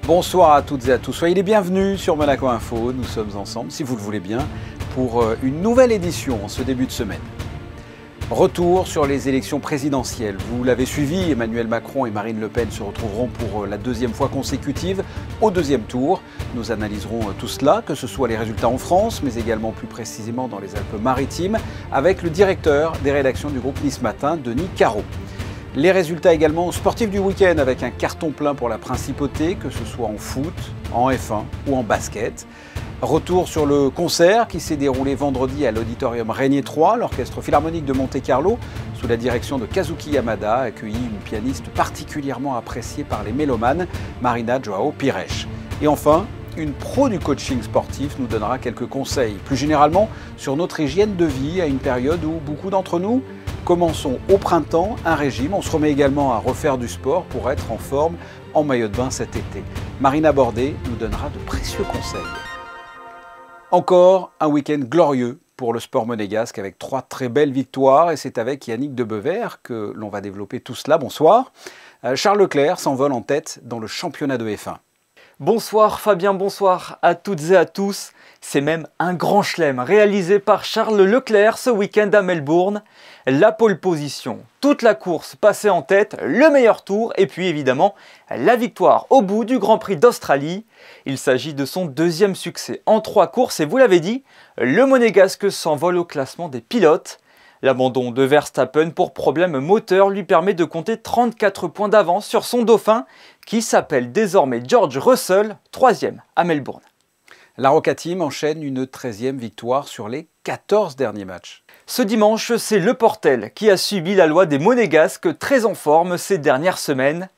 Bonsoir à toutes et à tous, soyez les bienvenus sur Monaco Info. Nous sommes ensemble, si vous le voulez bien, pour une nouvelle édition en ce début de semaine. Retour sur les élections présidentielles. Vous l'avez suivi, Emmanuel Macron et Marine Le Pen se retrouveront pour la deuxième fois consécutive au deuxième tour. Nous analyserons tout cela, que ce soit les résultats en France, mais également plus précisément dans les Alpes-Maritimes, avec le directeur des rédactions du groupe Nice Matin, Denis Carreau. Les résultats également sportifs du week-end avec un carton plein pour la principauté, que ce soit en foot, en F1 ou en basket. Retour sur le concert qui s'est déroulé vendredi à l'auditorium Régnier 3. L'orchestre philharmonique de Monte-Carlo, sous la direction de Kazuki Yamada, a accueilli une pianiste particulièrement appréciée par les mélomanes, Marina Joao Pires. Et enfin, une pro du coaching sportif nous donnera quelques conseils, plus généralement sur notre hygiène de vie à une période où beaucoup d'entre nous commençons au printemps un régime. On se remet également à refaire du sport pour être en forme en maillot de bain cet été. Marina Bordé nous donnera de précieux conseils. Encore un week-end glorieux pour le sport monégasque avec 3 très belles victoires et c'est avec Yannick Debever que l'on va développer tout cela. Bonsoir. Charles Leclerc s'envole en tête dans le championnat de F1. Bonsoir Fabien, bonsoir à toutes et à tous. C'est même un grand chelem réalisé par Charles Leclerc ce week-end à Melbourne. La pole position, toute la course passée en tête, le meilleur tour et puis évidemment la victoire au bout du Grand Prix d'Australie. Il s'agit de son deuxième succès en 3 courses et vous l'avez dit, le monégasque s'envole au classement des pilotes. L'abandon de Verstappen pour problème moteur lui permet de compter 34 points d'avance sur son dauphin qui s'appelle désormais George Russell, 3e à Melbourne. La Roca Team enchaîne une 13e victoire sur les 14 derniers matchs. Ce dimanche, c'est Le Portel qui a subi la loi des Monégasques très en forme ces dernières semaines.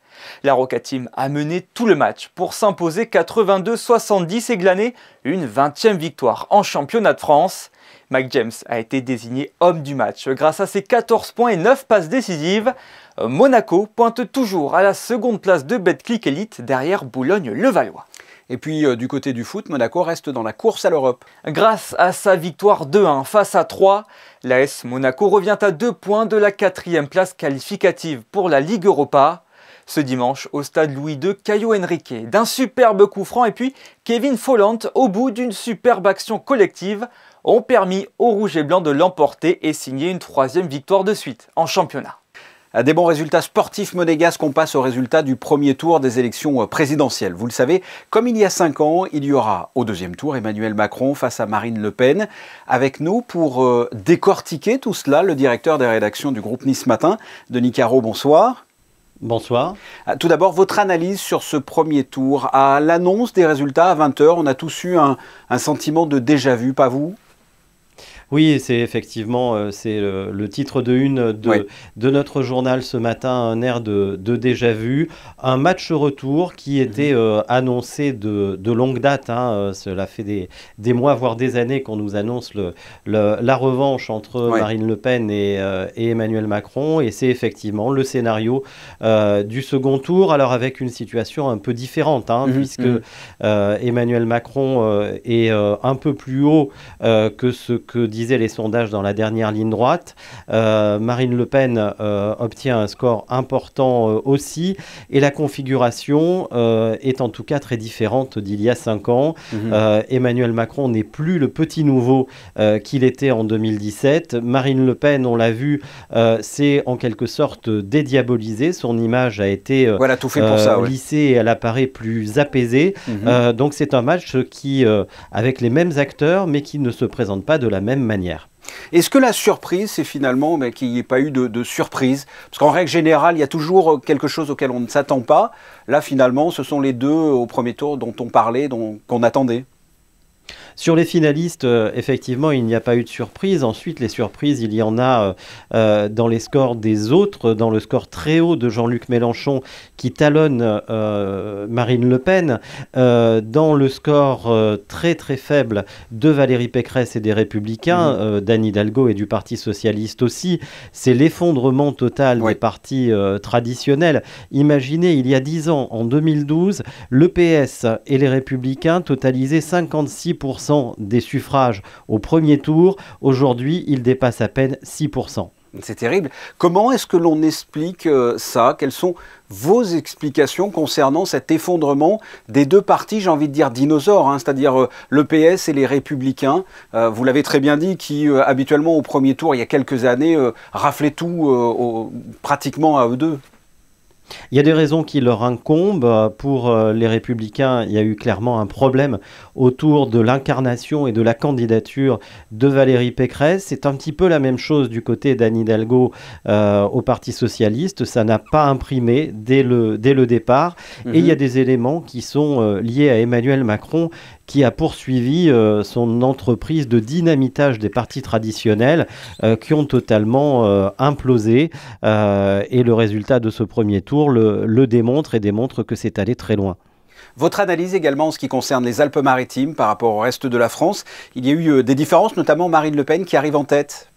La Roca Team a mené tout le match pour s'imposer 82-70 et glaner une 20e victoire en championnat de France. Mike James a été désigné homme du match grâce à ses 14 points et 9 passes décisives. Monaco pointe toujours à la seconde place de Betclic Elite derrière Boulogne-Levallois. Et puis du côté du foot, Monaco reste dans la course à l'Europe. Grâce à sa victoire 2-1 face à 3, l'AS Monaco revient à 2 points de la 4e place qualificative pour la Ligue Europa. Ce dimanche, au stade Louis II, Caio Henrique d'un superbe coup franc et puis Kevin Folland, au bout d'une superbe action collective, ont permis aux Rouges et Blancs de l'emporter et signer une 3e victoire de suite en championnat. Des bons résultats sportifs monégasques, on passe au résultat du premier tour des élections présidentielles. Vous le savez, comme il y a 5 ans, il y aura au deuxième tour Emmanuel Macron face à Marine Le Pen. Avec nous pour décortiquer tout cela, le directeur des rédactions du groupe Nice Matin, Denis Carreau, bonsoir. Bonsoir. Tout d'abord, votre analyse sur ce premier tour. À l'annonce des résultats à 20 h, on a tous eu un sentiment de déjà-vu, pas vous ? Oui, c'est effectivement c'est le titre de une de notre journal ce matin, un air de déjà-vu. Un match retour qui était annoncé de longue date. Cela fait des mois, voire des années qu'on nous annonce la revanche entre Marine Le Pen et Emmanuel Macron. Et c'est effectivement le scénario du second tour. Alors avec une situation un peu différente, puisque Emmanuel Macron est un peu plus haut que ce que disaient les sondages dans la dernière ligne droite. Marine Le Pen obtient un score important aussi et la configuration est en tout cas très différente d'il y a 5 ans. Emmanuel Macron n'est plus le petit nouveau qu'il était en 2017. Marine Le Pen, on l'a vu, c'est en quelque sorte dédiabolisé. Son image a été tout fait pour ça, lissée et elle apparaît plus apaisée. Donc c'est un match qui, avec les mêmes acteurs, mais qui ne se présente pas de la même manière. Est-ce que la surprise, c'est finalement qu'il n'y ait pas eu de surprise? Parce qu'en règle générale, il y a toujours quelque chose auquel on ne s'attend pas. Là, finalement, ce sont les deux au premier tour dont on parlait, qu'on attendait. Sur les finalistes, effectivement, il n'y a pas eu de surprise. Ensuite, les surprises, il y en a dans les scores des autres, dans le score très haut de Jean-Luc Mélenchon qui talonne Marine Le Pen, dans le score très très faible de Valérie Pécresse et des Républicains, d'Anne Hidalgo et du Parti Socialiste aussi. C'est l'effondrement total des partis traditionnels. Imaginez, il y a 10 ans, en 2012, le PS et les Républicains totalisaient 56% des suffrages au premier tour. Aujourd'hui, ils dépassent à peine 6%. C'est terrible. Comment est-ce que l'on explique ça? Quelles sont vos explications concernant cet effondrement des deux partis, j'ai envie de dire dinosaures, hein, c'est-à-dire le PS et les Républicains, vous l'avez très bien dit, qui habituellement au premier tour, il y a quelques années, raflaient tout pratiquement à eux deux? Il y a des raisons qui leur incombent. Pour les Républicains, il y a eu clairement un problème autour de l'incarnation et de la candidature de Valérie Pécresse. C'est un petit peu la même chose du côté d'Anne Hidalgo au Parti Socialiste. Ça n'a pas imprimé dès le départ. Et il y a des éléments qui sont liés à Emmanuel Macron, qui a poursuivi son entreprise de dynamitage des partis traditionnels qui ont totalement implosé. Et le résultat de ce premier tour le démontre et démontre que c'est allé très loin. Votre analyse également en ce qui concerne les Alpes-Maritimes par rapport au reste de la France. Il y a eu des différences, notamment Marine Le Pen qui arrive en tête.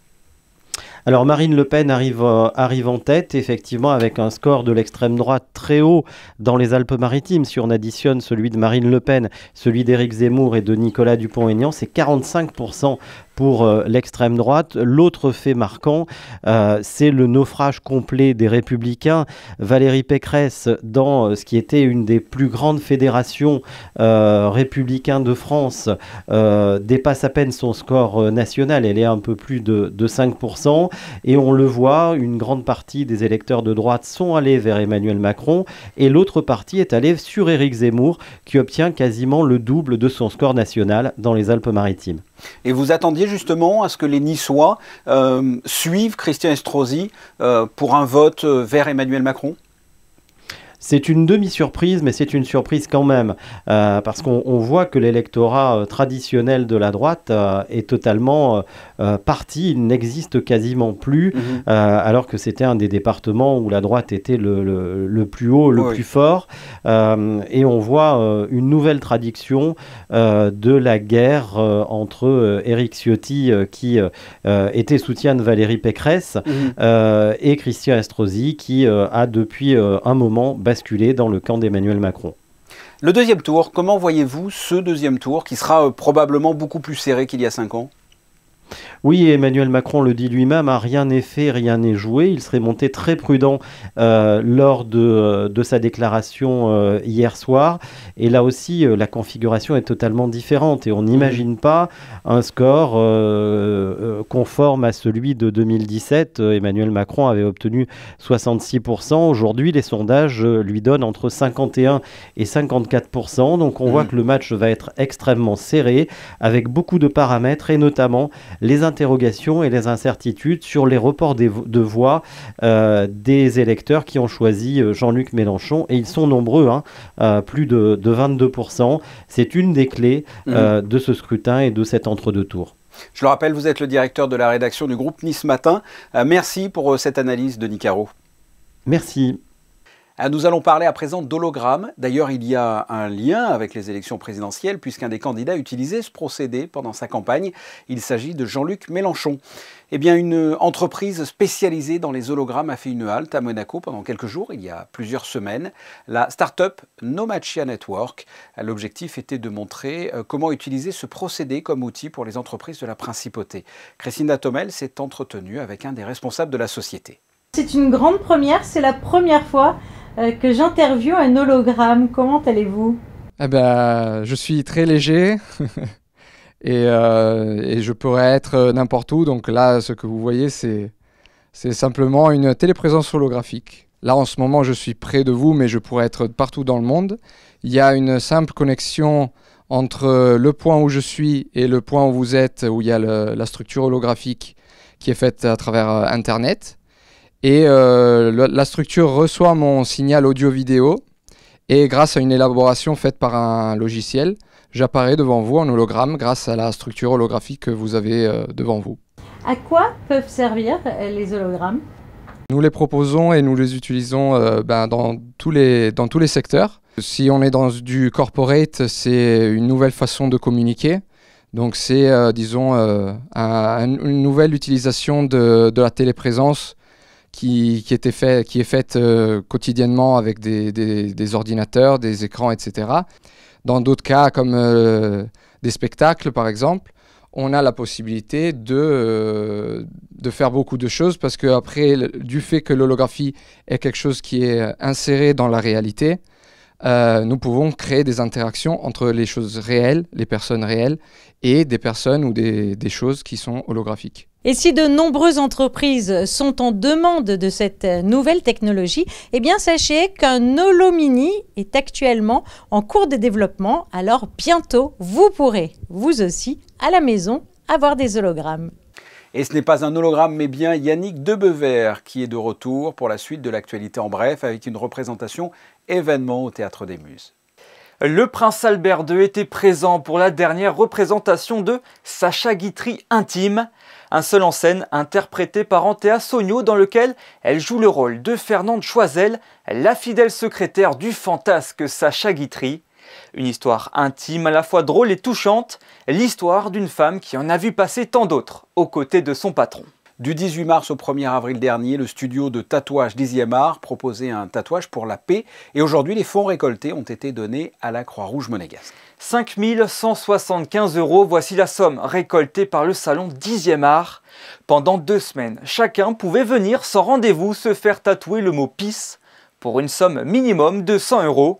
Alors Marine Le Pen arrive en tête, effectivement, avec un score de l'extrême droite très haut dans les Alpes-Maritimes. Si on additionne celui de Marine Le Pen, celui d'Éric Zemmour et de Nicolas Dupont-Aignan, c'est 45% pour l'extrême droite. L'autre fait marquant, c'est le naufrage complet des Républicains. Valérie Pécresse, dans ce qui était une des plus grandes fédérations républicaines de France, dépasse à peine son score national. Elle est un peu plus de 5%. Et on le voit, une grande partie des électeurs de droite sont allés vers Emmanuel Macron et l'autre partie est allée sur Éric Zemmour qui obtient quasiment le double de son score national dans les Alpes-Maritimes. Et vous attendiez justement à ce que les Niçois suivent Christian Estrosi pour un vote vers Emmanuel Macron? C'est une demi-surprise, mais c'est une surprise quand même, parce qu'on voit que l'électorat traditionnel de la droite est totalement parti, il n'existe quasiment plus, alors que c'était un des départements où la droite était le plus haut, le plus fort, et on voit une nouvelle traduction de la guerre entre Éric Ciotti, qui était soutien de Valérie Pécresse, et Christian Estrosi, qui a depuis un moment basculé dans le camp d'Emmanuel Macron. Le deuxième tour, comment voyez-vous ce deuxième tour qui sera probablement beaucoup plus serré qu'il y a 5 ans? Oui, Emmanuel Macron le dit lui-même, hein, rien n'est fait, rien n'est joué. Il serait monté très prudent lors de sa déclaration hier soir. Et là aussi, la configuration est totalement différente. Et on n'imagine pas un score conforme à celui de 2017. Emmanuel Macron avait obtenu 66%. Aujourd'hui, les sondages lui donnent entre 51 et 54%. Donc on voit que le match va être extrêmement serré, avec beaucoup de paramètres, et notamment les interrogations et les incertitudes sur les reports de voix des électeurs qui ont choisi Jean-Luc Mélenchon, et ils sont nombreux, hein, plus de 22%. C'est une des clés de ce scrutin et de cet entre-deux tours. Je le rappelle, vous êtes le directeur de la rédaction du groupe Nice Matin. Merci pour cette analyse, Denis Caro. Merci. Nous allons parler à présent d'hologramme. D'ailleurs, il y a un lien avec les élections présidentielles puisqu'un des candidats utilisait ce procédé pendant sa campagne. Il s'agit de Jean-Luc Mélenchon. Eh bien, une entreprise spécialisée dans les hologrammes a fait une halte à Monaco pendant quelques jours, il y a plusieurs semaines. La start-up Nomatia Network. L'objectif était de montrer comment utiliser ce procédé comme outil pour les entreprises de la principauté. Christina Thomel s'est entretenue avec un des responsables de la société. C'est une grande première, c'est la première fois que j'interviewe un hologramme. Comment allez-vous? Je suis très léger et je pourrais être n'importe où. Donc là, ce que vous voyez, c'est simplement une téléprésence holographique. Là, en ce moment, je suis près de vous, mais je pourrais être partout dans le monde. Il y a une simple connexion entre le point où je suis et le point où vous êtes, où il y a la structure holographique qui est faite à travers Internet. Et la structure reçoit mon signal audio-vidéo et grâce à une élaboration faite par un logiciel, j'apparais devant vous en hologramme grâce à la structure holographique que vous avez devant vous. À quoi peuvent servir les hologrammes? Nous les proposons et nous les utilisons dans tous les secteurs. Si on est dans du corporate, c'est une nouvelle façon de communiquer. Donc c'est, une nouvelle utilisation de la téléprésence qui est faite quotidiennement avec des ordinateurs, des écrans, etc. Dans d'autres cas, comme des spectacles par exemple, on a la possibilité de faire beaucoup de choses parce qu'après, du fait que l'holographie est quelque chose qui est inséré dans la réalité, nous pouvons créer des interactions entre les choses réelles, les personnes réelles, et des personnes ou des choses qui sont holographiques. Et si de nombreuses entreprises sont en demande de cette nouvelle technologie, eh bien sachez qu'un Holomini est actuellement en cours de développement. Alors bientôt, vous pourrez, vous aussi, à la maison, avoir des hologrammes. Et ce n'est pas un hologramme, mais bien Yannick Debevert qui est de retour pour la suite de l'actualité en bref, avec une représentation événement au Théâtre des Muses. Le prince Albert II était présent pour la dernière représentation de Sacha Guitry Intime, un seul en scène interprété par Antea Sogno dans lequel elle joue le rôle de Fernande Choisel, la fidèle secrétaire du fantasque Sacha Guitry. Une histoire intime, à la fois drôle et touchante, l'histoire d'une femme qui en a vu passer tant d'autres aux côtés de son patron. Du 18 mars au 1er avril dernier, le studio de tatouage 10e art proposait un tatouage pour la paix et aujourd'hui les fonds récoltés ont été donnés à la Croix-Rouge monégasque. 5 175 €, voici la somme récoltée par le salon 10e art. Pendant 2 semaines, chacun pouvait venir sans rendez-vous se faire tatouer le mot « PIS » pour une somme minimum de 100 €.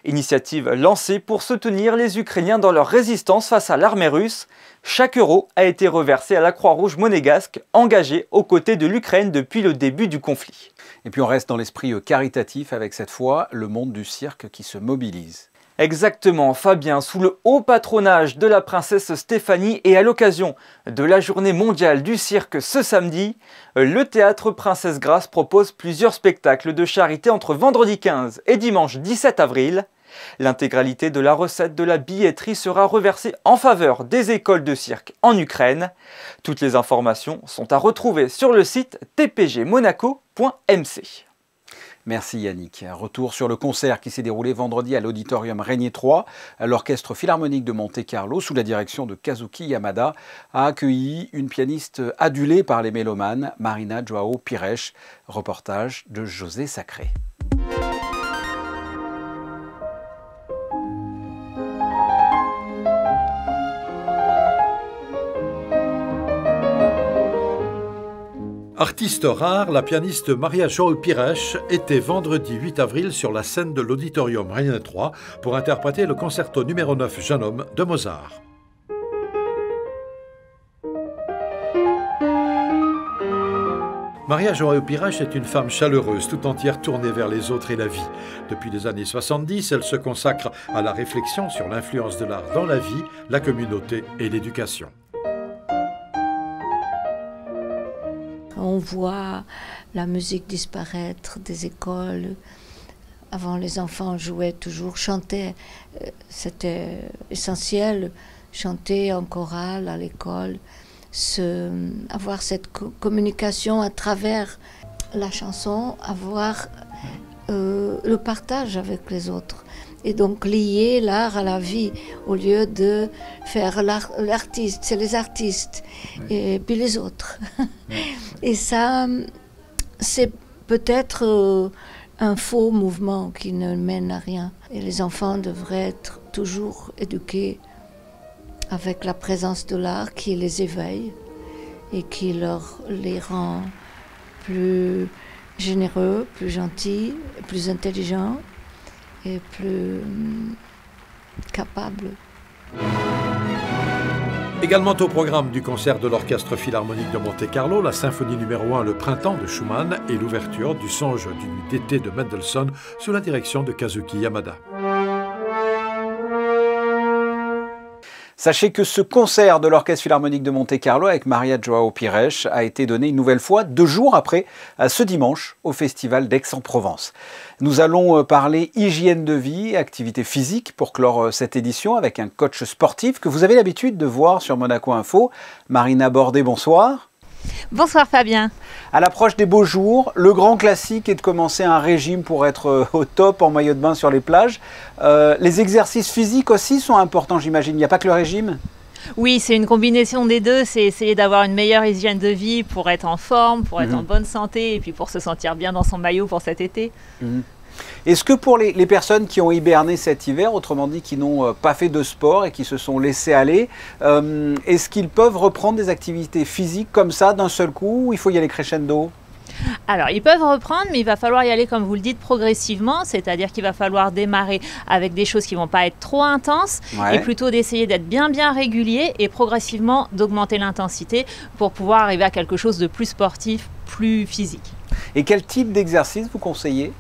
Initiative lancée pour soutenir les Ukrainiens dans leur résistance face à l'armée russe. Chaque euro a été reversé à la Croix-Rouge monégasque, engagée aux côtés de l'Ukraine depuis le début du conflit. Et puis on reste dans l'esprit caritatif avec cette fois le monde du cirque qui se mobilise. Exactement, Fabien, sous le haut patronage de la princesse Stéphanie et à l'occasion de la journée mondiale du cirque ce samedi, le théâtre Princesse Grace propose plusieurs spectacles de charité entre vendredi 15 et dimanche 17 avril. L'intégralité de la recette de la billetterie sera reversée en faveur des écoles de cirque en Ukraine. Toutes les informations sont à retrouver sur le site tpgmonaco.mc. Merci Yannick. Retour sur le concert qui s'est déroulé vendredi à l'Auditorium Régnier 3. L'Orchestre Philharmonique de Monte-Carlo, sous la direction de Kazuki Yamada, a accueilli une pianiste adulée par les mélomanes, Marina Joao Pires. Reportage de José Sacré. Artiste rare, la pianiste Maria João Pires était vendredi 8 avril sur la scène de l'Auditorium Régnier 3 pour interpréter le concerto numéro 9 Jeune homme de Mozart. Maria João Pires est une femme chaleureuse, tout entière tournée vers les autres et la vie. Depuis les années 70, elle se consacre à la réflexion sur l'influence de l'art dans la vie, la communauté et l'éducation. On voit la musique disparaître des écoles. Avant, les enfants jouaient toujours, chantaient. C'était essentiel, chanter en chorale à l'école, avoir cette communication à travers la chanson, avoir le partage avec les autres. Et donc lier l'art à la vie, au lieu de faire l'artiste, c'est les artistes, et puis les autres. Et ça, c'est peut-être un faux mouvement qui ne mène à rien. Et les enfants devraient être toujours éduqués avec la présence de l'art qui les éveille et qui les rend plus généreux, plus gentils, plus intelligents et plus capable. Également au programme du concert de l'Orchestre Philharmonique de Monte-Carlo, la symphonie numéro 1 Le Printemps de Schumann et l'ouverture du Songe d'une nuit d'été de Mendelssohn sous la direction de Kazuki Yamada. Sachez que ce concert de l'Orchestre Philharmonique de Monte-Carlo avec Maria Joao Pires a été donné une nouvelle fois 2 jours après, ce dimanche, au Festival d'Aix-en-Provence. Nous allons parler hygiène de vie et activité physique pour clore cette édition avec un coach sportif que vous avez l'habitude de voir sur Monaco Info. Marina Bordet, bonsoir. Bonsoir Fabien. À l'approche des beaux jours, le grand classique est de commencer un régime pour être au top en maillot de bain sur les plages. Les exercices physiques aussi sont importants, j'imagine. Il n'y a pas que le régime ? Oui, c'est une combinaison des deux. C'est essayer d'avoir une meilleure hygiène de vie pour être en forme, pour être en bonne santé et puis pour se sentir bien dans son maillot pour cet été. Est-ce que pour les personnes qui ont hiberné cet hiver, autrement dit qui n'ont pas fait de sport et qui se sont laissés aller, est-ce qu'ils peuvent reprendre des activités physiques comme ça d'un seul coup ou il faut y aller crescendo ? Alors, ils peuvent reprendre, mais il va falloir y aller, comme vous le dites, progressivement. C'est-à-dire qu'il va falloir démarrer avec des choses qui ne vont pas être trop intenses et plutôt d'essayer d'être bien régulier et progressivement d'augmenter l'intensité pour pouvoir arriver à quelque chose de plus sportif, plus physique. Et quel type d'exercice vous conseillez ?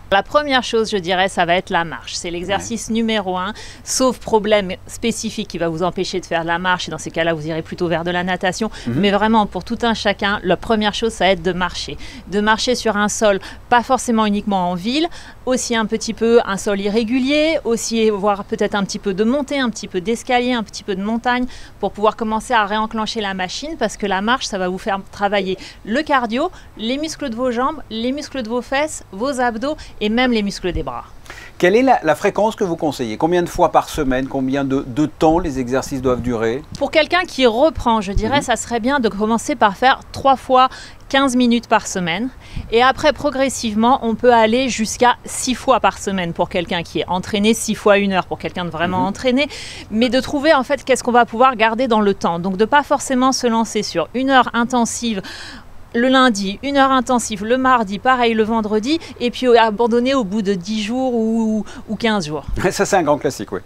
La première chose, je dirais, ça va être la marche. C'est l'exercice numéro 1, sauf problème spécifique qui va vous empêcher de faire de la marche. Et dans ces cas-là, vous irez plutôt vers de la natation. Mais vraiment, pour tout un chacun, la première chose, ça va être de marcher. De marcher sur un sol, pas forcément uniquement en ville, aussi un petit peu un sol irrégulier, aussi voir peut-être un petit peu de montée, un petit peu d'escalier, un petit peu de montagne, pour pouvoir commencer à réenclencher la machine, parce que la marche, ça va vous faire travailler le cardio, les muscles de vos jambes, les muscles de vos fesses, vos abdos, et même les muscles des bras. Quelle est la fréquence que vous conseillez? Combien de fois par semaine? Combien de temps les exercices doivent durer? Pour quelqu'un qui reprend, je dirais, ça serait bien de commencer par faire 3 fois 15 minutes par semaine. Et après, progressivement, on peut aller jusqu'à 6 fois par semaine pour quelqu'un qui est entraîné, 6 fois 1 heure pour quelqu'un de vraiment entraîné. Mais de trouver, en fait, qu'est-ce qu'on va pouvoir garder dans le temps. Donc, de ne pas forcément se lancer sur 1 heure intensive le lundi, 1 heure intensive le mardi, pareil le vendredi, et puis abandonner au bout de 10 jours ou 15 jours. Ça, c'est un grand classique, oui.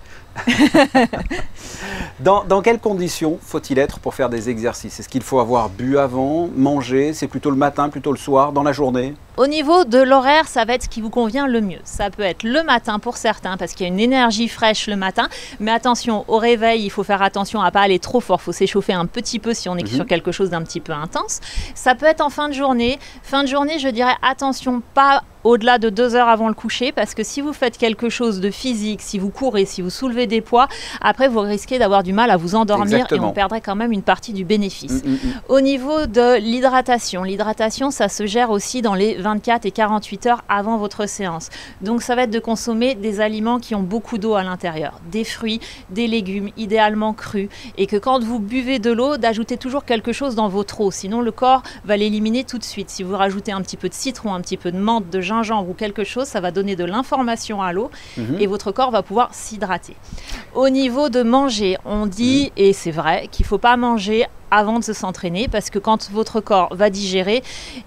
Dans quelles conditions faut-il être pour faire des exercices? Est-ce qu'il faut avoir bu avant, manger? C'est plutôt le matin, plutôt le soir, dans la journée? Au niveau de l'horaire, ça va être ce qui vous convient le mieux. Ça peut être le matin pour certains, parce qu'il y a une énergie fraîche le matin. Mais attention, au réveil, il faut faire attention à ne pas aller trop fort. Il faut s'échauffer un petit peu si on est sur quelque chose d'un petit peu intense. Ça peut être en fin de journée. Fin de journée, je dirais attention, pas au-delà de 2 heures avant le coucher, parce que si vous faites quelque chose de physique, si vous courez, si vous soulevez des poids, après vous risquez d'avoir du mal à vous endormir. Exactement. Et on perdrait quand même une partie du bénéfice. Au niveau de l'hydratation, ça se gère aussi dans les 24 et 48 heures avant votre séance. Donc ça va être de consommer des aliments qui ont beaucoup d'eau à l'intérieur, des fruits, des légumes, idéalement crus, et que quand vous buvez de l'eau, d'ajouter toujours quelque chose dans votre eau, sinon le corps va l'éliminer tout de suite. Si vous rajoutez un petit peu de citron, un petit peu de menthe, de gingembre ou quelque chose, ça va donner de l'information à l'eau et votre corps va pouvoir s'hydrater. Au niveau de manger, on dit, et c'est vrai, qu'il ne faut pas manger avant de s'entraîner, parce que quand votre corps va digérer,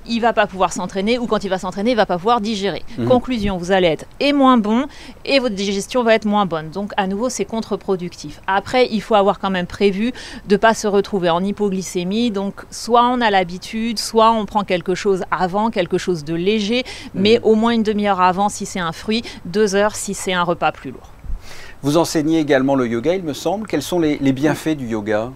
il ne va pas pouvoir s'entraîner, ou quand il va s'entraîner, il ne va pas pouvoir digérer. Conclusion, vous allez être moins bon et votre digestion va être moins bonne. Donc à nouveau, c'est contre-productif. Après, il faut avoir quand même prévu de ne pas se retrouver en hypoglycémie. Donc soit on a l'habitude, soit on prend quelque chose avant, quelque chose de léger, mais au moins une demi-heure avant si c'est un fruit, 2 heures si c'est un repas plus lourd. Vous enseignez également le yoga, il me semble. Quels sont les bienfaits du yoga ?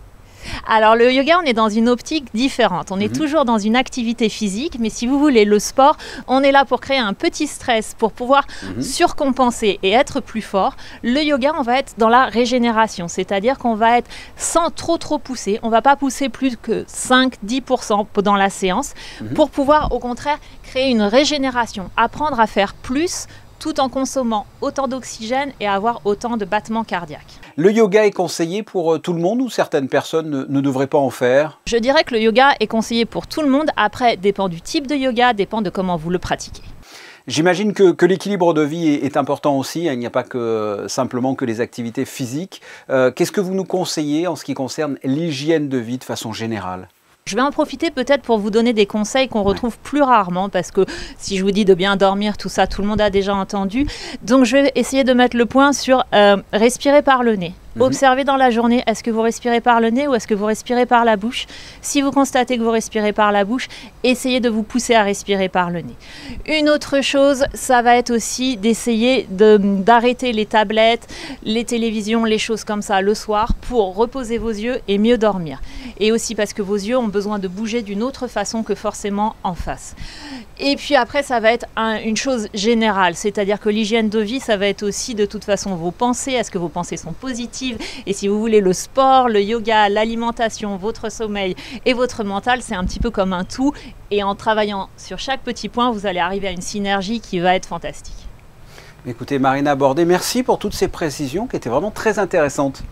Alors le yoga, on est dans une optique différente. On est toujours dans une activité physique, mais si vous voulez, le sport, on est là pour créer un petit stress, pour pouvoir surcompenser et être plus fort. Le yoga, on va être dans la régénération, c'est-à-dire qu'on va être sans trop pousser. On ne va pas pousser plus que 5-10% dans la séance pour pouvoir au contraire créer une régénération, apprendre à faire plus tout en consommant autant d'oxygène et avoir autant de battements cardiaques. Le yoga est conseillé pour tout le monde ou certaines personnes ne devraient pas en faire? Je dirais que le yoga est conseillé pour tout le monde. Après, dépend du type de yoga, dépend de comment vous le pratiquez. J'imagine que l'équilibre de vie est important aussi. Il n'y a pas simplement que les activités physiques. Qu'est-ce que vous nous conseillez en ce qui concerne l'hygiène de vie de façon générale? Je vais en profiter peut-être pour vous donner des conseils qu'on retrouve plus rarement, parce que si je vous dis de bien dormir, tout ça, tout le monde a déjà entendu. Donc je vais essayer de mettre le point sur respirer par le nez. Observez dans la journée, est-ce que vous respirez par le nez ou est-ce que vous respirez par la bouche? Si vous constatez que vous respirez par la bouche, essayez de vous pousser à respirer par le nez. Une autre chose, ça va être aussi d'essayer d'arrêter les tablettes, les télévisions, les choses comme ça le soir pour reposer vos yeux et mieux dormir. Et aussi parce que vos yeux ont besoin de bouger d'une autre façon que forcément en face. Et puis après, ça va être une chose générale, c'est-à-dire que l'hygiène de vie, ça va être aussi de toute façon vos pensées. Est-ce que vos pensées sont positives? Et si vous voulez, le sport, le yoga, l'alimentation, votre sommeil et votre mental, c'est un petit peu comme un tout. Et en travaillant sur chaque petit point, vous allez arriver à une synergie qui va être fantastique. Écoutez, Marina Bordet, merci pour toutes ces précisions qui étaient vraiment très intéressantes.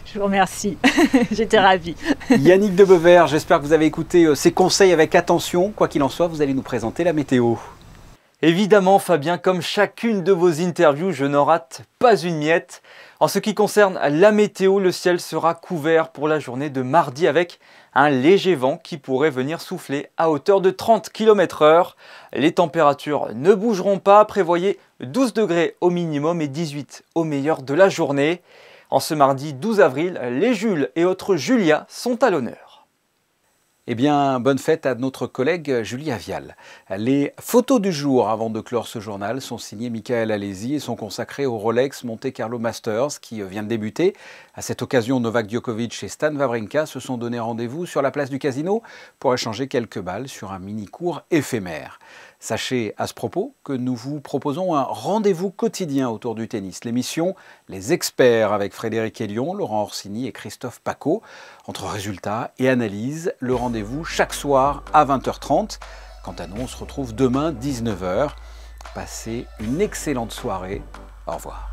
Je vous remercie, j'étais ravie. Yannick Debeuvert, j'espère que vous avez écouté ces conseils avec attention. Quoi qu'il en soit, vous allez nous présenter la météo. Évidemment Fabien, comme chacune de vos interviews, je n'en rate pas une miette. En ce qui concerne la météo, le ciel sera couvert pour la journée de mardi avec un léger vent qui pourrait venir souffler à hauteur de 30 km/h. Les températures ne bougeront pas, prévoyez 12 degrés au minimum et 18 au meilleur de la journée. En ce mardi 12 avril, les Jules et autres Julia sont à l'honneur. Eh bien, bonne fête à notre collègue Julie Avial. Les photos du jour avant de clore ce journal sont signées Michael Alési et sont consacrées au Rolex Monte Carlo Masters qui vient de débuter. À cette occasion, Novak Djokovic et Stan Wawrinka se sont donné rendez-vous sur la place du Casino pour échanger quelques balles sur un mini-cours éphémère. Sachez à ce propos que nous vous proposons un rendez-vous quotidien autour du tennis. L'émission Les Experts avec Frédéric Hélion, Laurent Orsini et Christophe Paco. Entre résultats et analyses, le rendez-vous chaque soir à 20h30. Quant à nous, on se retrouve demain 19h. Passez une excellente soirée. Au revoir.